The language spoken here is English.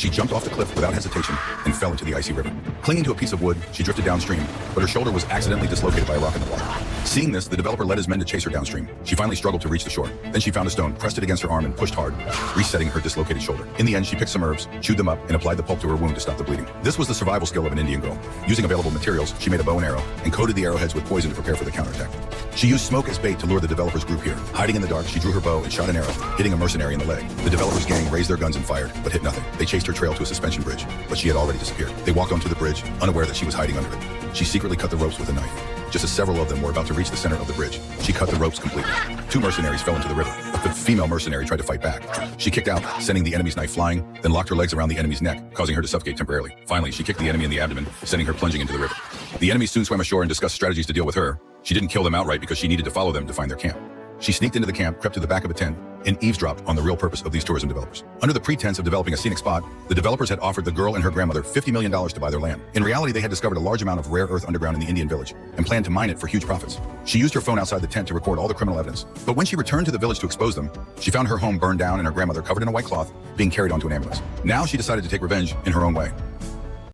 She jumped off the cliff without hesitation and fell into the icy river. Clinging to a piece of wood, she drifted downstream, but her shoulder was accidentally dislocated by a rock in the water. Seeing this, the developer led his men to chase her downstream. She finally struggled to reach the shore. Then she found a stone, pressed it against her arm, and pushed hard, resetting her dislocated shoulder. In the end, she picked some herbs, chewed them up, and applied the pulp to her wound to stop the bleeding. This was the survival skill of an Indian girl. Using available materials, she made a bow and arrow and coated the arrowheads with poison to prepare for the counterattack. She used smoke as bait to lure the developer's group here. Hiding in the dark, she drew her bow and shot an arrow, hitting a mercenary in the leg. The developer's gang raised their guns and fired, but hit nothing. They chased her trail to a suspension bridge, but she had already disappeared. They walked onto the bridge, unaware that she was hiding under it. She secretly cut the ropes with a knife. Just as several of them were about to reach the center of the bridge, she cut the ropes completely. 2 mercenaries fell into the river, but the female mercenary tried to fight back. She kicked out, sending the enemy's knife flying, then locked her legs around the enemy's neck, causing her to suffocate temporarily. Finally, she kicked the enemy in the abdomen, sending her plunging into the river. The enemy soon swam ashore and discussed strategies to deal with her. She didn't kill them outright because she needed to follow them to find their camp. She sneaked into the camp, crept to the back of a tent, and eavesdropped on the real purpose of these tourism developers. Under the pretense of developing a scenic spot, the developers had offered the girl and her grandmother $50 million to buy their land. In reality, they had discovered a large amount of rare earth underground in the Indian village and planned to mine it for huge profits. She used her phone outside the tent to record all the criminal evidence. But when she returned to the village to expose them, she found her home burned down and her grandmother covered in a white cloth being carried onto an ambulance. Now she decided to take revenge in her own way.